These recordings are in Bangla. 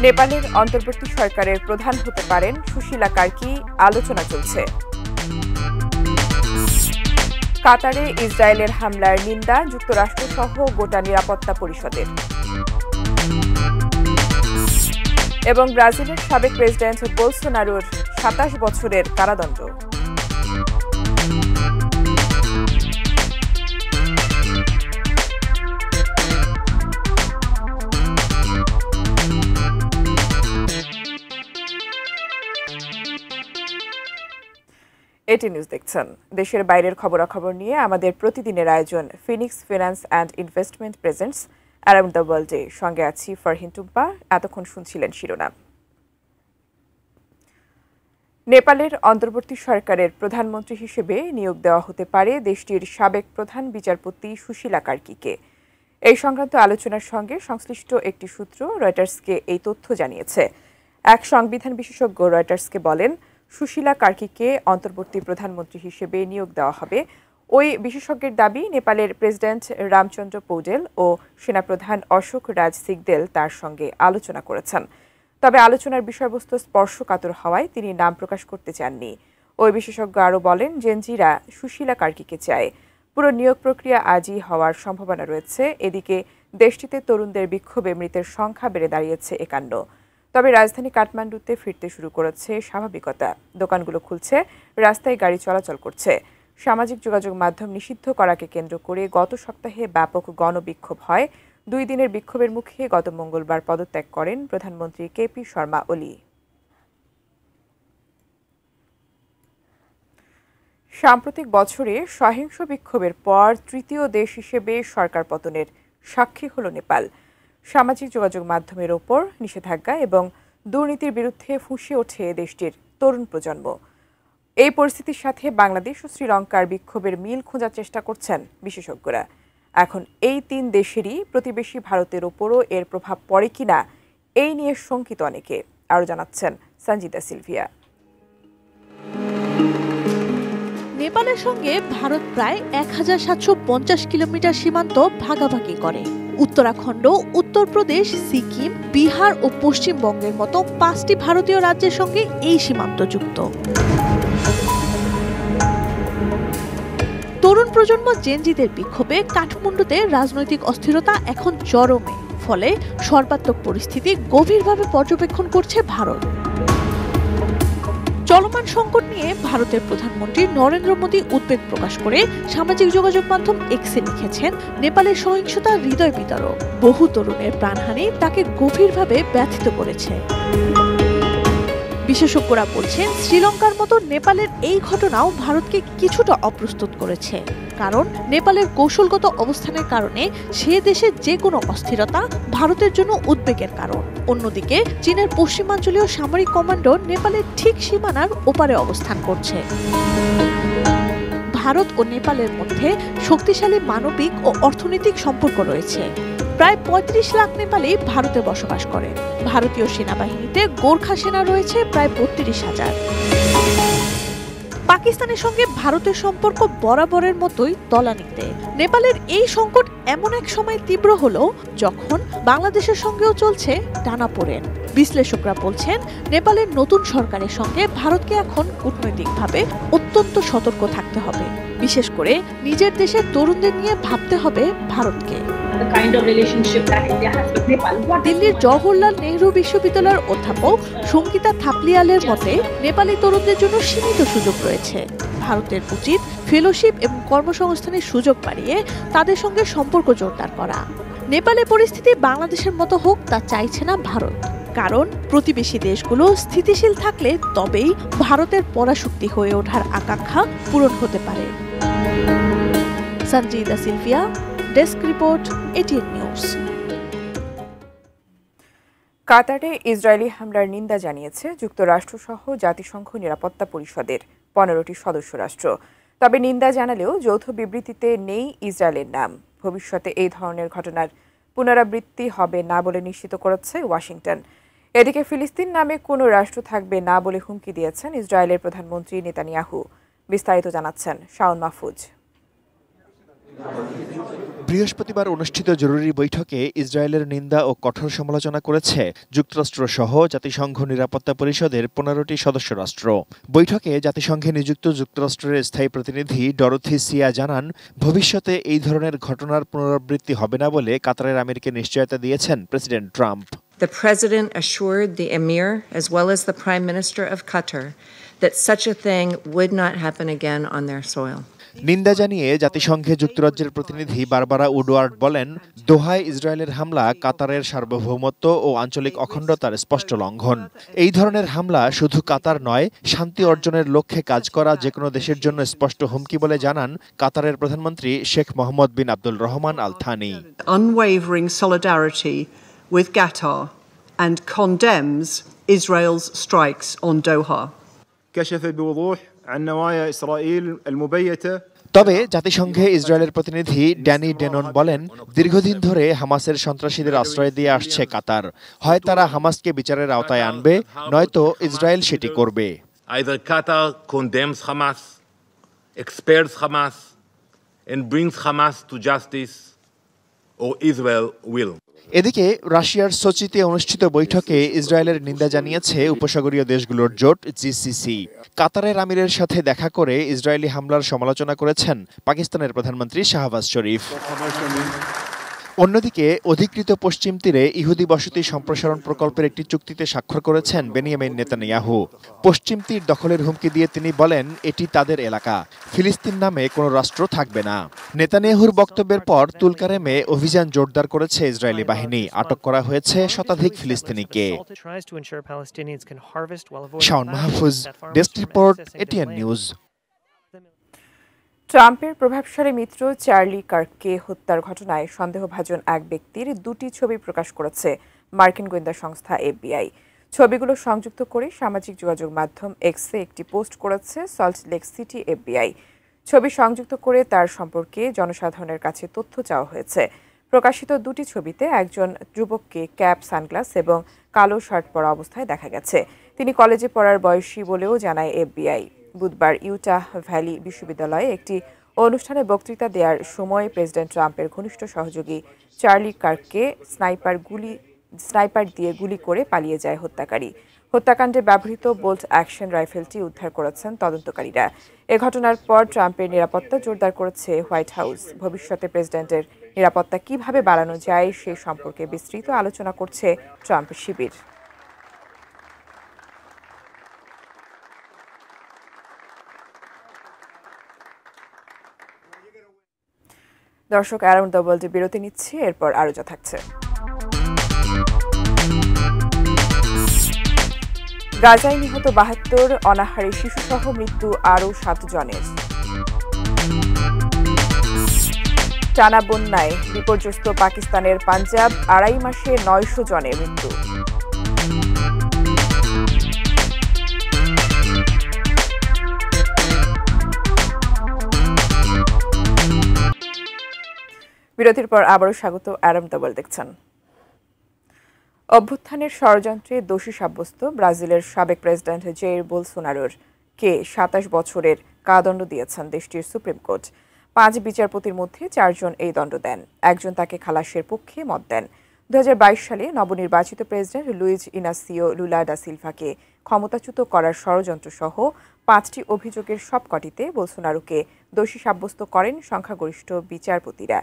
নেপালের অন্তর্বর্তী সরকারের প্রধান হতে পারেন সুশীলা কার্কি, আলোচনা চলছে। কাতারে ইসরায়েলের হামলার নিন্দা যুক্তরাষ্ট্রসহ গোটা নিরাপত্তা পরিষদের। এবং ব্রাজিলের সাবেক প্রেসিডেন্ট বোলসোনারোর ২৭ বছরের কারাদণ্ড। এটি নিউজ দেখছেন। দেশের বাইরের খবরাখবর নিয়ে আমাদের প্রতিদিনের আয়োজন Phoenix finance and investment presents around the ওয়ার্ল্ডে। সঙ্গে আছি ফারহিন টুম্পা। এতক্ষণ শুনছিলেন শিরোনাম। নেপালের অন্তর্বর্তী সরকারের প্রধানমন্ত্রী হিসেবে নিয়োগ দেওয়া হতে পারে দেশটির সাবেক প্রধান বিচারপতি সুশীলা কার্কিকে। এই সংক্রান্ত আলোচনার সঙ্গে সংশ্লিষ্ট একটি সূত্র রয়টার্সকে এই তথ্য জানিয়েছে। এক সংবিধান বিশেষজ্ঞ রয়টার্সকে বলেন, সুশীলা কার্কিকে অন্তর্বর্তী প্রধানমন্ত্রী হিসেবে নিয়োগ দেওয়া হবে। ওই বিশেষজ্ঞের দাবি, নেপালের প্রেসিডেন্ট রামচন্দ্র পৌডেল ও সেনাপ্রধান অশোক রাজ সিগদেল তার সঙ্গে আলোচনা করেছেন। তবে আলোচনার বিষয়বস্তু স্পর্শকাতর হওয়ায় তিনি নাম প্রকাশ করতে চাননি। ওই বিশেষজ্ঞ আরও বলেন, জেনজিরা সুশীলা কার্কিকে চায়। পুরো নিয়োগ প্রক্রিয়া আজই হওয়ার সম্ভাবনা রয়েছে। এদিকে দেশটিতে তরুণদের বিক্ষোভে মৃতের সংখ্যা বেড়ে দাঁড়িয়েছে ৫১। তবে রাজধানী কাঠমান্ডুতে ফিরতে শুরু করেছে স্বাভাবিকতা। দোকানগুলো খুলছে, রাস্তায় গাড়ি চলাচল করছে। সামাজিক যোগাযোগ মাধ্যম নিষিদ্ধ করাকে কেন্দ্র করে গত সপ্তাহে ব্যাপক গণবিক্ষোভ হয়। ২ দিনের বিক্ষোভের মুখে গত মঙ্গলবার পদত্যাগ করেন প্রধানমন্ত্রী কেপি শর্মা ওলি। সাম্প্রতিক বছরে সহিংস বিক্ষোভের পর তৃতীয় দেশ হিসেবে সরকার পতনের সাক্ষী হল নেপাল। সামাজিক যোগাযোগ মাধ্যমের ওপর নিষেধাজ্ঞা এবং দুর্নীতির বিরুদ্ধে ফুঁসে ওঠে দেশটির তরুণ প্রজন্ম। এই পরিস্থিতির সাথে বাংলাদেশ ও শ্রীলঙ্কার বিক্ষোভের মিল খোঁজার চেষ্টা করছেন বিশেষজ্ঞরা। এখন এই ৩ দেশেরই প্রতিবেশী ভারতের ওপরও এর প্রভাব পড়ে কিনা এই নিয়ে শঙ্কিত অনেকে। আরও জানাচ্ছেন সঞ্জিদা সিলভিয়া। নেপালের সঙ্গে ভারত প্রায় ১৭৫০ কিলোমিটার সীমান্ত ভাগাভাগি করে। উত্তরাখণ্ড, উত্তরপ্রদেশ, সিকিম, বিহার ও পশ্চিমবঙ্গের মতো ৫টি ভারতীয় রাজ্যের সঙ্গে এই সীমান্ত যুক্ত। তরুণ প্রজন্ম জেনজিদের বিক্ষোভে কাঠমান্ডুতে রাজনৈতিক অস্থিরতা এখন চরমে। ফলে সর্বাত্মক পরিস্থিতি গভীরভাবে পর্যবেক্ষণ করছে ভারত। চলমান সংকট নিয়ে ভারতের প্রধানমন্ত্রী নরেন্দ্র মোদী উদ্বেগ প্রকাশ করে সামাজিক যোগাযোগ মাধ্যম এক্সে লিখেছেন, নেপালের সহিংসতা হৃদয় বিদারক। বহু তরুণের প্রাণহানি তাকে গভীরভাবে ব্যথিত করেছে। বিশেষজ্ঞরা বলছেন, শ্রীলঙ্কার মতো নেপালের এই ঘটনাও ভারতকে কিছুটা অপ্রস্তুত করেছে। কারণ নেপালের কৌশলগত অবস্থানের কারণে সে দেশের যে কোনো অস্থিরতা ভারতের জন্য উদ্বেগের কারণ। অন্যদিকে চীনের পশ্চিমাঞ্চলীয় সামরিক কমান্ডো নেপালের ঠিক সীমানার ওপারে অবস্থান করছে। ভারত ও নেপালের মধ্যে শক্তিশালী মানবিক ও অর্থনৈতিক সম্পর্ক রয়েছে। প্রায় ৩৫ লাখ নেপালি ভারতে বসবাস করে। ভারতীয় সেনাবাহিনীতে গোর্খা সেনা রয়েছে প্রায় ৩২,০০০। পাকিস্তানের সঙ্গে ভারতের সম্পর্ক বরাবরের মতোই তলানিতে। নেপালের এই সংকট এমন এক সময় তীব্র হলো যখন বাংলাদেশের সঙ্গেও চলছে টানাপোড়েন। বিশ্লেষকরা বলছেন, নেপালের নতুন সরকারের সঙ্গে ভারতকে এখন কূটনৈতিকভাবে অত্যন্ত সতর্ক থাকতে হবে। বিশেষ করে নিজের দেশের তরুণদের নিয়ে ভাবতে হবে ভারতকে। দিল্লির জওহরলাল নেহরু বিশ্ববিদ্যালয়ের অধ্যাপক সঙ্গীতা থাপলিয়ালের মতে, নেপালি তরুণদের জন্য সীমিত সুযোগ রয়েছে। ভারতের উচিত ফেলোশিপ এবং কর্মসংস্থানের সুযোগ বাড়িয়ে তাদের সঙ্গে সম্পর্ক জোরদার করা। নেপালের পরিস্থিতি বাংলাদেশের মতো হোক তা চাইছে না ভারত। কারণ প্রতিবেশী দেশগুলো স্থিতিশীল থাকলে তবেই ভারতের পরাশক্তি হয়ে ওঠার আকাঙ্ক্ষা পূরণ হতে পারে। Sanjida Sylvia, desk report, ATN news. কাতারে ইসরায়েলি হামলার নিন্দা জানিয়েছে যুক্তরাষ্ট্রসহ জাতিসংঘ নিরাপত্তা পরিষদের ১৫টি সদস্য রাষ্ট্র। তবে নিন্দা জানালেও যৌথ বিবৃতিতে নেই ইসরায়েলের নাম। ভবিষ্যতে এই ধরনের ঘটনার পুনরাবৃত্তি হবে না বলে নিশ্চিত করেছে ওয়াশিংটন। এদিকে ফিলিস্তিন নামে কোনো রাষ্ট্র থাকবে না বলে হুমকি দিয়েছেন ইসরায়েলের প্রধানমন্ত্রী নেতানিয়াহু। বিস্তারিত জানাচ্ছেন শাওন মাহফুজ। বৃহস্পতিবার অনুষ্ঠিত জরুরি বৈঠকে ইসরায়েলের নিন্দা ও কঠোর সমালোচনা করেছে যুক্তরাষ্ট্র সহ জাতিসংঘ নিরাপত্তা পরিষদের 15টি সদস্য রাষ্ট্র। বৈঠকে জাতিসংঘে নিযুক্ত যুক্তরাষ্ট্রের স্থায়ী প্রতিনিধি ডরোথি সিয়া জানান, ভবিষ্যতে এই ধরনের ঘটনার পুনরাবৃত্তি হবে না বলে কাতারের আমিরকে নিশ্চয়তা দিয়েছেন president Trump. The President assured the Emir, as well as the Prime Minister of Qatar, that such a thing would not happen again on their soil. নিন্দা জানিয়ে জাতিসংঘে যুক্তরাজ্যের প্রতিনিধি বারবারা উডওয়ার্ড বলেন, দোহায় ইসরায়েলের হামলা কাতারের সার্বভৌমত্ব ও আঞ্চলিক অখণ্ডতার স্পষ্ট লঙ্ঘন। এই ধরনের হামলা শুধু কাতার নয়, শান্তি অর্জনের লক্ষ্যে কাজ করা যেকোনো দেশের জন্য স্পষ্ট হুমকি বলে জানান কাতারের প্রধানমন্ত্রী Sheikh Mohammed bin Abdul Rahman Al Thani. Unwavering solidarity with Qatar and condemns Israel's strikes on Doha. كشف بوضوح عن نوايا إسرائيل المبيتة. তবে জাতিসংঘে ইসরায়েলের প্রতিনিধি ড্যানি ডেনন বলেন, দীর্ঘদিন ধরে হামাসের সন্ত্রাসীদের আশ্রয় দিয়ে আসছে কাতার। হয় তারা হামাসকে বিচারের আওতায় আনবে, নয়তো ইসরায়েল সেটি করবে। Either Qatar condemns Hamas, expels Hamas, and brings Hamas to justice, or Israel will. এদিকে রাশিয়ার সোচিতে অনুষ্ঠিত বৈঠকে ইসরায়েলের নিন্দা জানিয়েছে উপসাগরীয় দেশগুলোর জোট জিসিসি। কাতারের আমিরের সাথে দেখা করে ইসরায়েলি হামলার সমালোচনা করেছেন পাকিস্তানের প্রধানমন্ত্রী শাহবাজ শরীফ। অন্যদিকে অধিকৃত পশ্চিম তীরে ইহুদি বসতি সম্প্রসারণ প্রকল্পের একটি চুক্তিতে স্বাক্ষর করেছেন বেনিয়ামিন নেতানিয়াহু। পশ্চিম তীর দখলের হুমকি দিয়ে তিনি বলেন, এটি তাদের এলাকা, ফিলিস্তিন নামে কোনো রাষ্ট্র থাকবে না। নেতানিয়াহুর বক্তব্যের পর তুলকারেমে অভিযান জোরদার করেছে ইসরায়েলি বাহিনী। আটক করা হয়েছে শতাধিক ফিলিস্তিনিকে। Shaon Mahfuz, desk report, ATN news. ট্রাম্পের প্রভাবশালী মিত্র চার্লি কার্ককে হত্যার ঘটনায় সন্দেহভাজন এক ব্যক্তির দুটি ছবি প্রকাশ করেছে মার্কিন গোয়েন্দা সংস্থা এফবিআই। ছবিগুলো সংযুক্ত করে সামাজিক যোগাযোগ মাধ্যম এক্সে একটি পোস্ট করেছে সল্ট লেক সিটি এফবিআই। ছবি সংযুক্ত করে তার সম্পর্কে জনসাধারণের কাছে তথ্য চাওয়া হয়েছে। প্রকাশিত দুটি ছবিতে একজন যুবককে ক্যাপ, সানগ্লাস এবং কালো শার্ট পরা অবস্থায় দেখা গেছে। তিনি কলেজে পড়ার বয়সী বলেও জানায় এফবিআই। বুধবার ইউটাহ ভ্যালি বিশ্ববিদ্যালয়ে একটি অনুষ্ঠানে বক্তৃতা দেওয়ার সময় প্রেসিডেন্ট ট্রাম্পের ঘনিষ্ঠ সহযোগী চার্লি কার্ককে স্নাইপার দিয়ে গুলি করে পালিয়ে যায় হত্যাকারী। হত্যাকাণ্ডে ব্যবহৃত বোল্ট অ্যাকশন রাইফেলটি উদ্ধার করেছেন তদন্তকারীরা। এ ঘটনার পর ট্রাম্পের নিরাপত্তা জোরদার করেছে হোয়াইট হাউস। ভবিষ্যতে প্রেসিডেন্টের নিরাপত্তা কিভাবে বাড়ানো যায় সে সম্পর্কে বিস্তৃত আলোচনা করছে ট্রাম্প শিবির। দর্শক, অ্যারাউন্ড দ্য ওয়ার্ল্ডে বিরতি নিচ্ছে, এরপর আরও যা থাকছে। গাজায় নিহত 72 অনাহারী শিশুসহ মৃত্যু আরও 7 জনের। টানা বন্যায় বিপর্যস্ত পাকিস্তানের পাঞ্জাব, 2.5 মাসে 900 জনের মৃত্যু। বিরতির পর আবারও স্বাগত। অ্যারাউন্ড দ্য ওয়ার্ল্ড দেখছেন। অভ্যুত্থানের ষড়যন্ত্রে দোষী সাব্যস্ত ব্রাজিলের সাবেক প্রেসিডেন্ট জেইর বোলসোনারোর কে 27 বছরের কারাদণ্ড দিয়েছেন দেশটির সুপ্রিম কোর্ট। 5 বিচারপতির মধ্যে 4 জন এই দণ্ড দেন, একজন তাকে খালাসের পক্ষে মত দেন। 2022 সালে নবনির্বাচিত প্রেসিডেন্ট লুইজ ইনাসিও লুলা ডা সিলভাকে ক্ষমতাচ্যুত করার ষড়যন্ত্র সহ 5টি অভিযোগের সবকটিতে বোলসোনারোকে দোষী সাব্যস্ত করেন সংখ্যাগরিষ্ঠ বিচারপতিরা।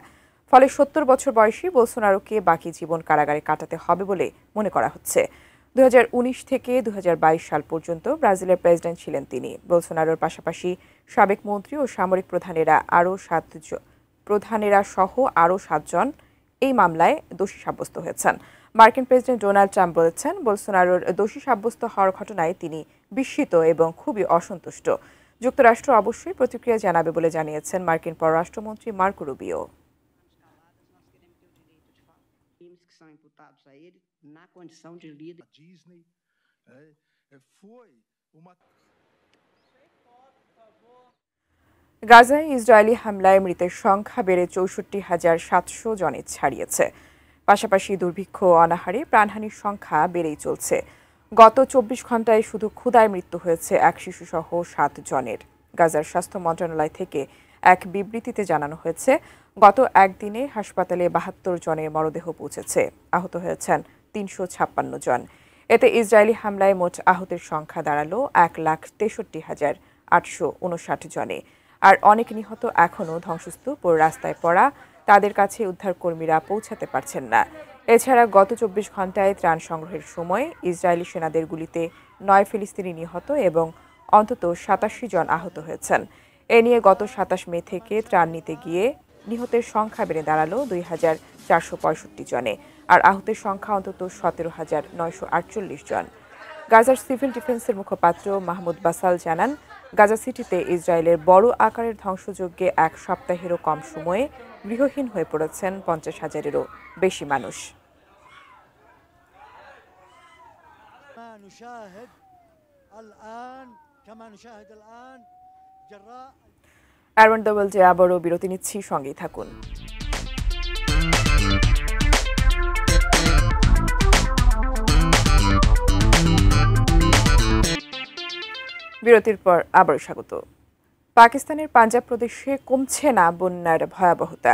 ফলে 70 বছর বয়সী বোলসোনারোকে বাকি জীবন কারাগারে কাটাতে হবে বলে মনে করা হচ্ছে। 2019 থেকে 2022 সাল পর্যন্ত ব্রাজিলের প্রেসিডেন্ট ছিলেন তিনি। বোলসোনারোর পাশাপাশি সাবেক মন্ত্রী ও সামরিক প্রধানেরা সহ আরও 7 জন এই মামলায় দোষী সাব্যস্ত হয়েছেন। মার্কিন প্রেসিডেন্ট ডোনাল্ড ট্রাম্প বলেছেন, বোলসোনারোর দোষী সাব্যস্ত হওয়ার ঘটনায় তিনি বিস্মিত এবং খুবই অসন্তুষ্ট। যুক্তরাষ্ট্র অবশ্যই প্রতিক্রিয়া জানাবে বলে জানিয়েছেন মার্কিন পররাষ্ট্রমন্ত্রী Marco Rubio. São imputados a ele na condição de líder. Disney foi uma গাজায় ইসরায়েলি হামলায় মৃতের সংখ্যা বেড়ে 64,700 জনে ছাড়িয়েছে। পাশাপাশি দুর্ভিক্ষ ও অনাহারে প্রাণহানির সংখ্যা বেড়েই চলছে। গত 24 ঘন্টায় শুধু ক্ষুধায় মৃত্যু হয়েছে এক শিশুসহ 7 জনের। গাজার স্বাস্থ্য মন্ত্রণালয় থেকে এক বিবৃতিতে জানানো হয়েছে, গত একদিনে হাসপাতালে ৭২ জনের মরদেহ পৌঁছেছে। আহত হয়েছেন ৩৫৬ জন। এতে ইসরায়েলি হামলায় মোট আহতের সংখ্যা দাঁড়ালো ১,৬৩,৮৫৯ জনে। আর অনেক নিহত এখনও ধ্বংসস্তূপ ও রাস্তায় পড়া, তাদের কাছে উদ্ধারকর্মীরা পৌঁছাতে পারছেন না। এছাড়া গত ২৪ ঘণ্টায় ত্রাণ সংগ্রহের সময় ইসরায়েলি সেনাদের গুলিতে ৯ ফিলিস্তিনি নিহত এবং অন্তত ৮৭ জন আহত হয়েছেন। এ নিয়ে গত ২৭ মে থেকে ত্রাণ নিতে গিয়ে নিহতের সংখ্যা বেড়ে দাঁড়ালো ২,৪৬৫ জনে। আর আহতের সংখ্যা অন্তত ১৭,৯৪৮ জন। গাজার সিভিল ডিফেন্সের মুখপাত্র মাহমুদ বাসাল জানান, গাজা সিটিতে ইসরায়েলের বড় আকারের ধ্বংসযজ্ঞে এক সপ্তাহেরও কম সময়ে গৃহহীন হয়ে পড়েছেন ৫০,০০০-এরও বেশি মানুষ। অ্যারাউন্ড দ্য ওয়ার্ল্ডে আবারও বিরতি নিচ্ছি, সঙ্গেই থাকুন। বিরতির পর আবারও স্বাগত। পাকিস্তানের পাঞ্জাব প্রদেশে কমছে না বন্যার ভয়াবহতা।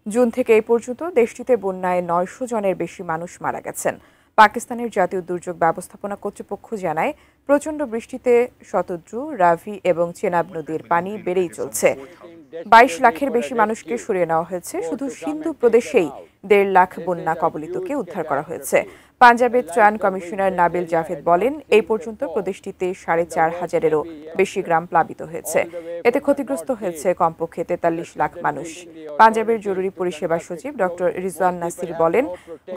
জুন থেকে এই পর্যন্ত দেশটিতে বন্যায় ৯০০ জনের বেশি মানুষ মারা গেছেন। পাকিস্তানের জাতীয় দুর্যোগ ব্যবস্থাপনা কর্তৃপক্ষ জানায়, প্রচণ্ড বৃষ্টিতে শতদ্রু, রাভি এবং চেনাব নদীর পানি বেড়েই চলছে। ২২ লাখের বেশি মানুষকে সরিয়ে নেওয়া হয়েছে। শুধু সিন্ধু প্রদেশেই ১.৫ লাখ বন্যা কবলিতকে উদ্ধার করা হয়েছে। পাঞ্জাবের ত্রাণ কমিশনার নাবিল জাভেদ বলেন, এই পর্যন্ত প্রদেশটিতে ৪৫০০-এরও বেশি গ্রাম প্লাবিত হয়েছে। এতে ক্ষতিগ্রস্ত হয়েছে কমপক্ষে ৪৩ লাখ মানুষ। পাঞ্জাবের জরুরি পরিষেবা সচিব ডক্টর রিজওয়ান নাসির বলেন,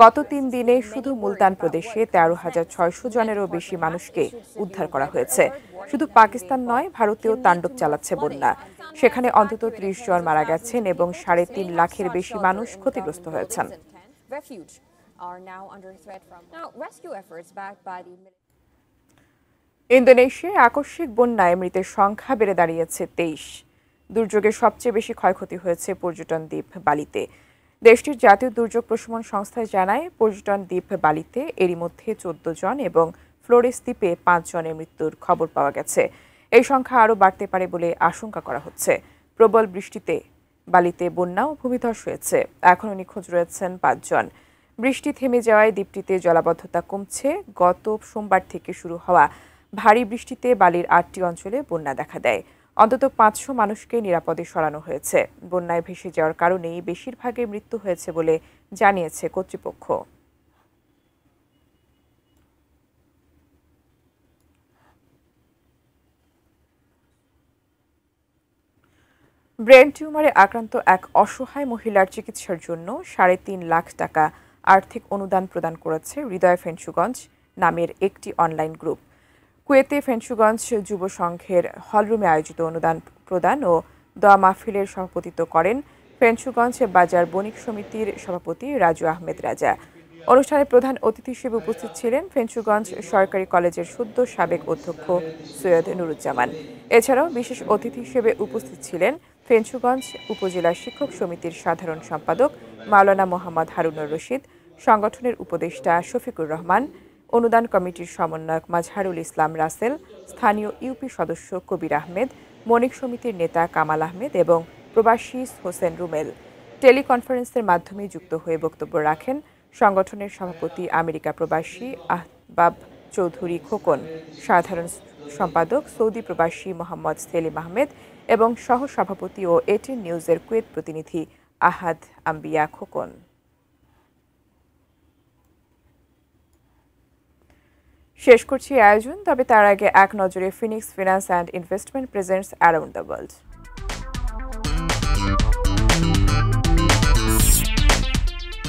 গত ৩ দিনে শুধু মুলতান প্রদেশে ১৩,৬০০ জনেরও বেশি মানুষকে উদ্ধার করা হয়েছে। শুধু পাকিস্তান নয়, ভারতেও তাণ্ডব চালাচ্ছে বন্যা। সেখানে অন্তত ৩০ জন মারা গেছেন এবং ৩.৫ লাখের বেশি মানুষ ক্ষতিগ্রস্ত হয়েছেন। ইন্দোনেশিয়ায় আকস্মিক বন্যায় মৃতের সংখ্যা বেড়ে দাঁড়িয়েছে ২৩। দুর্যোগে সবচেয়ে বেশি ক্ষয়ক্ষতি হয়েছে পর্যটন দ্বীপ বালিতে। দেশটির জাতীয় দুর্যোগ প্রশমন সংস্থা জানায়, পর্যটন দ্বীপ বালিতে এরই মধ্যে ১৪ জন এবং ফ্লোরেস দ্বীপে ৫ জনের মৃত্যুর খবর পাওয়া গেছে। এই সংখ্যা আরও বাড়তে পারে বলে আশঙ্কা করা হচ্ছে। প্রবল বৃষ্টিতে বালিতে বন্যা ও ভূমিধস হয়েছে। এখনও নিখোঁজ রয়েছেন ৫ জন। বৃষ্টি থেমে যাওয়ায় দ্বীপটিতে জলাবদ্ধতা কমছে। গত সোমবার থেকে শুরু হওয়া ভারী বৃষ্টিতে বালির ৮টি অঞ্চলে বন্যা দেখা দেয়। অন্তত ৫০০ মানুষকে নিরাপদে সরানো হয়েছে। বন্যায় ভেসে যাওয়ার কারণেই বেশিরভাগের মৃত্যু হয়েছে বলে জানিয়েছে কর্তৃপক্ষ। ব্রেন টিউমারে আক্রান্ত এক অসহায় মহিলার চিকিৎসার জন্য ৩.৫ লাখ টাকা আর্থিক অনুদান প্রদান করেছে হৃদয় ফেঞ্চুগঞ্জ নামের একটি অনলাইন গ্রুপ। কুয়েতে ফেঞ্চুগঞ্জ যুব সংঘের হলরুমে আয়োজিত অনুদান প্রদান ও দোয়া মাহফিলের সভাপতিত্ব করেন ফেঞ্চুগঞ্জ বাজার বণিক সমিতির সভাপতি রাজু আহমেদ রাজা। অনুষ্ঠানে প্রধান অতিথি হিসেবে উপস্থিত ছিলেন ফেঞ্চুগঞ্জ সরকারি কলেজের সদ্য সাবেক অধ্যক্ষ সৈয়দ নুরুজ্জামান। এছাড়াও বিশেষ অতিথি হিসেবে উপস্থিত ছিলেন ফেঞ্চুগঞ্জ উপজেলা শিক্ষক সমিতির সাধারণ সম্পাদক মাওলানা মোহাম্মদ হারুনুর রশিদ, সংগঠনের উপদেষ্টা শফিকুর রহমান, অনুদান কমিটির সমন্বয়ক মাজহারুল ইসলাম রাসেল, স্থানীয় ইউপি সদস্য কবির আহমেদ, বণিক সমিতির নেতা কামাল আহমেদ এবং প্রবাসী হোসেন রুমেল। টেলিকনফারেন্সের মাধ্যমে যুক্ত হয়ে বক্তব্য রাখেন সংগঠনের সভাপতি আমেরিকা প্রবাসী আহবাব চৌধুরী খোকন, সাধারণ সম্পাদক সৌদি প্রবাসী মোহাম্মদ সেলিম আহমেদ এবং সহ সভাপতি ও এটিএন নিউজের কুয়েত প্রতিনিধি আহাদ আম্বিয়া খোকন। শেষ করছি আয়োজন, তবে তার আগে এক নজরে Phoenix finance and investment presents around the world.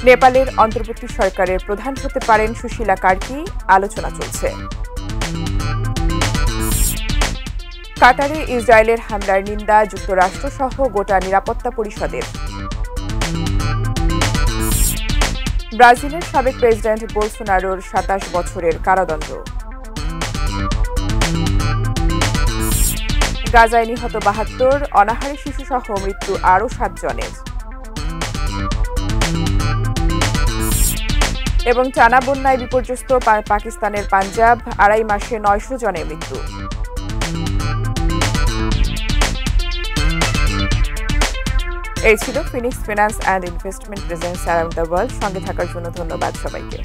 নেপালের অন্তর্বর্তী সরকারের প্রধান হতে পারেন সুশীলা কার্কি, আলোচনা চলছে। কাতারে ইসরায়েলের হামলার নিন্দা যুক্তরাষ্ট্র সহ গোটা নিরাপত্তা পরিষদের। ব্রাজিলের সাবেক প্রেসিডেন্ট বোলসোনারোর ২৭ বছরের কারাদণ্ড। গাজায় নিহত ৭২, অনাহারী শিশুসহ মৃত্যু আরও ৭ জনের। এবং টানা বন্যায় বিপর্যস্ত পাকিস্তানের পাঞ্জাব, ২.৫ মাসে ৯০০ জনের মৃত্যু। এই ছিল Phoenix finance and investment presence around the world. সঙ্গে থাকার জন্য ধন্যবাদ সবাইকে।